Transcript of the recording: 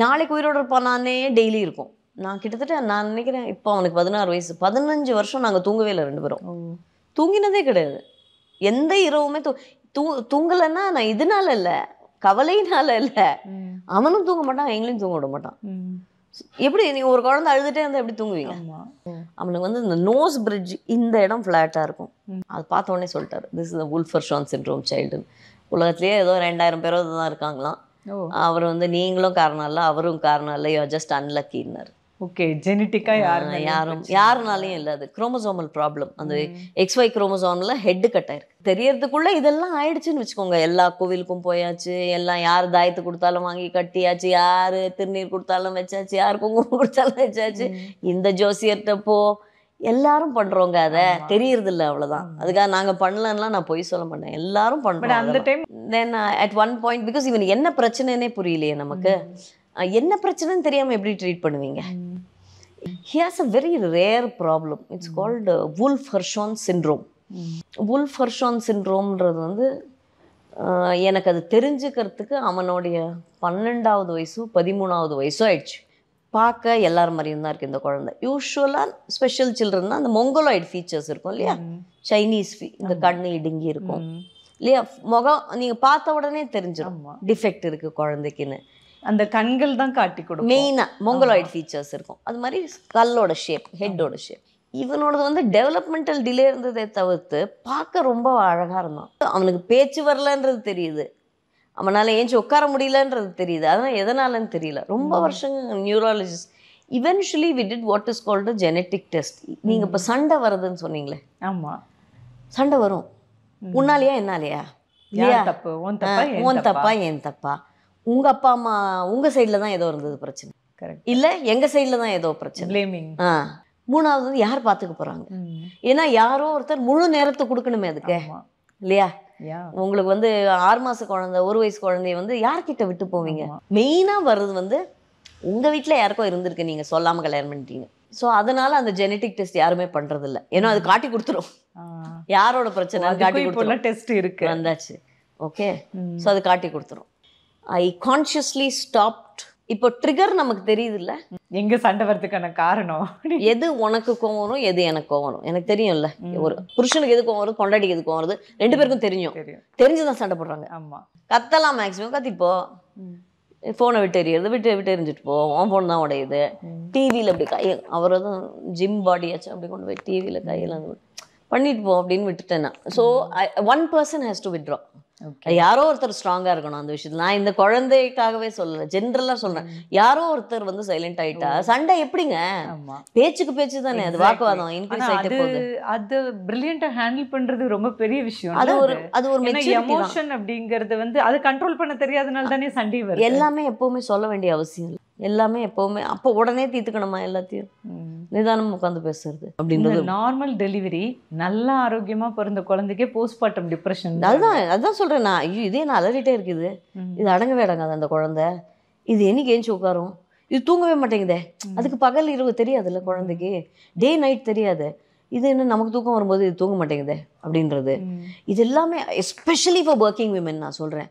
நாளைக்கு உயிரோடு இருப்பானானே டெய்லி இருக்கும். நான் கிட்டத்தட்ட நான் நினைக்கிறேன் இப்போ அவனுக்கு 16 வயசு, 15 வருஷம் நாங்கள் தூங்கவே இல்லை 2 பேரும். தூங்கினதே கிடையாது. எந்த இரவுமே தூங்கலைன்னா நான் இதனால இல்லை, கவலையினால இல்லை. அவனும் தூங்க மாட்டான், எங்களையும் தூங்க விட மாட்டான். எப்படி நீங்கள் ஒரு குழந்தை அழுதுகிட்டே இருந்தால் எப்படி தூங்குவீங்க? அவனுக்கு வந்து இந்த நோஸ் பிரிட்ஜ் இந்த இடம் ஃப்ளாட்டாக இருக்கும். அது பார்த்த உடனே சொல்லிட்டாரு, திஸ் இஸ் த வுல்ஃபர்ஷான் சிண்ட்ரோம் சைல்டுன்னு. உலகத்துலேயே ஏதோ 2000 பேரோ தான் இருக்காங்களாம். அவர் வந்து நீங்களும் காரணம் இல்லை, அவரும் காரணம் இல்லை, யூ ஆர் ஜஸ்ட் அன்லக்கின்னாரு. ஓகே, ஜெனட்டிக்காக யாருனாலையும் இல்லை, அது குரோமோசோமல் ப்ராப்ளம். அந்த XY குரோமோசோமில் ஹெட்டு கட் ஆயிருக்கு. தெரியறதுக்குள்ளே இதெல்லாம் ஆயிடுச்சுன்னு வச்சுக்கோங்க. எல்லா கோவிலுக்கும் போயாச்சு, எல்லாம் யார் தாயத்து கொடுத்தாலும் வாங்கி கட்டியாச்சு, யார் திருநீர் கொடுத்தாலும் வச்சாச்சு, யார் குங்குமம் கொடுத்தாலும் வச்சாச்சு. இந்த ஜோசியர்கிட்ட போ, எல்லாரும் பண்ணுறோங்க. அதை தெரியறது இல்லை, அவ்வளோதான். அதுக்காக நாங்கள் பண்ணலன்னா நான் பொய் சொல்ல மாட்டேன், எல்லாரும் பண்ணுறோம். அந்த time then at one point because இவன் என்ன பிரச்சனைன்னே புரியலையே நமக்கு. என்ன பிரச்சனைன்னு தெரியாமல் எப்படி ட்ரீட் பண்ணுவீங்க? He has a very rare problem. It's called Wolff-Hirschhorn syndrome. Wolff-Hirschhorn syndromeன்றது வந்து எனக்கு அது தெரிஞ்சுக்கிறதுக்கு அவனுடைய 12வது வயசோ 13வது வயசோ ஆயிடுச்சு. பார்க்க எல்லாரும் மாதிரியும் தான் இருக்குது இந்த குழந்தை. யூஸ்வலாக ஸ்பெஷல் சில்ட்ரன்னா அந்த மொங்கோலாய்டு ஃபீச்சர்ஸ் இருக்கும் இல்லையா, சைனீஸ் இந்த கண்ணு இடுங்கி இருக்கும் இல்லையா, முகம் நீங்கள் பார்த்த உடனே தெரிஞ்சிடும் டிஃபெக்ட் இருக்குது குழந்தைக்குன்னு. அந்த கண்கள் தான் காட்டி கொடுக்கும். மெயினாக மொங்கலாய்டு ஃபீச்சர்ஸ் இருக்கும். அது மாதிரி கல்லோட ஷேப், ஹெட்டோட ஷேப். இவனோடது வந்து டெவலப்மெண்டல் டிலே இருந்ததை தவிர்த்து பார்க்க ரொம்ப அழகாக இருந்தான். அவனுக்கு பேச்சு வரலன்றது தெரியுது, அவனால் ஏஞ்சி உட்கார முடியலன்றது தெரியுது. அதனால் எதனாலன்னு தெரியல. ரொம்ப வருஷங்க neurologist eventually we did what is called genetic test. நீங்கள் இப்போ சண்டை வருதுன்னு சொன்னீங்களே, ஆமாம் சண்டை வரும். உன்னாலையா என்னாலையா, தப்பு உன் தப்பா என் தப்பா, உங்கள் அப்பா அம்மா உங்கள் சைடில் தான் ஏதோ இருந்தது பிரச்சனை, கரெக்ட் இல்லை எங்கள் சைடில் தான் ஏதோ பிரச்சனை, பிளேமிங். மூணாவது வந்து யார் பார்த்துக்க போகிறாங்க? ஏன்னா யாரோ ஒருத்தர் முழு நேரத்தை கொடுக்கணுமே அதுக்கு இல்லையா. உங்களுக்கு வந்து 6 மாத குழந்தை, 1 வயசு குழந்தைய வந்து யார்கிட்ட விட்டு போவீங்க? மெயினாக வர்றது வந்து உங்கள் வீட்டில் யாருக்கோ இருந்திருக்கு, நீங்கள் சொல்லாமல் கல்யாணம் பண்ணிட்டீங்க. ஸோ அதனால அந்த ஜெனட்டிக் டெஸ்ட் யாருமே பண்ணுறதில்ல. ஏன்னா அது காட்டி கொடுத்துரும் யாரோட பிரச்சனை காட்டி கொடுத்துரும். டெஸ்ட் இருக்கு வந்தாச்சு, ஓகே. ஸோ அது காட்டி கொடுத்துரும். ஐ கான்ஷியஸ்லி ஸ்டாப்ட். இப்போ ட்ரிகர் நமக்கு தெரியுது இல்லை, எங்க சண்டை வரதுக்கான காரணம் எது உனக்கு கோவம் வரும், எது எனக்கு கோவம் வரும். எனக்கு தெரியும்ல, ஒரு புருஷனுக்கு எது கோவம் வருது, பொண்டாட்டிக்கு எது கோவம் வருது, 2 பேருக்கும் தெரிஞ்சுதான் சண்டை போடுறாங்க. ஆமா, கத்தலாம், மேக்ஸிமம் கத்திப்போ, ஃபோனை விட்டு எறியறது, விட்டு எரிஞ்சிட்டு போ, உன் ஃபோன் தான் உடையுது. டிவியில் அப்படி கையை, அவர் தான் ஜிம் பாடியாச்சு, அப்படி கொண்டு போய் டிவியில் கையில் பண்ணிட்டு போ அப்படின்னு விட்டுட்டேன் நான். So one person has to withdraw. யாரோ ஒருத்தர் ஸ்ட்ராங்கா இருக்கணும் அந்த விஷயத்துல. நான் இந்த குழந்தைக்காகவே சொல்லல, ஜென்ரலா சொல்றேன். யாரோ ஒருத்தர் வந்து சைலண்ட் ஆயிட்டா சண்டை எப்படிங்க? பேச்சுக்கு பேச்சு தானே, அது வாக்குவாதம் இன்க்ரீஸ் ஆயிட்டே போகுது. அது பிரில்லியண்டா ஹேண்டில் பண்றது ரொம்ப பெரிய விஷயம். அது ஒரு எமோஷன் அப்படிங்கிறது வந்து அது கண்ட்ரோல் பண்ண தெரியாதனால தானே சண்டை வருது. எல்லாமே எப்பவுமே சொல்ல வேண்டிய அவசியம் இல்லை, எல்லாமே எப்பவுமே அப்போ உடனே தீர்த்துக்கணுமா? எல்லாத்தையும் நிதானம் உட்காந்து பேசுறது அப்படின்றது. நார்மல் டெலிவரி நல்லா ஆரோக்கியமா பிறந்த குழந்தைக்கே போஸ்ட்மார்ட்டம் டிப்ரெஷன். அதுதான் சொல்றேன் நான். ஐயோ இதே நான் அலறிட்டே இருக்குது, இது அடங்கவே அடங்காது அந்த குழந்தை. இது என்னைக்கு ஏஞ்சி உட்காரும், இது தூங்கவே மாட்டேங்குதே. அதுக்கு பகல் இரவு தெரியாதுல்ல குழந்தைக்கு, டே நைட் தெரியாது. இது என்ன நமக்கு தூக்கம் வரும்போது இது தூங்க மாட்டேங்குதே அப்படின்றது. இது எல்லாமே எஸ்பெஷலி ஃபார் ஒர்க்கிங் விமன் நான் சொல்றேன்.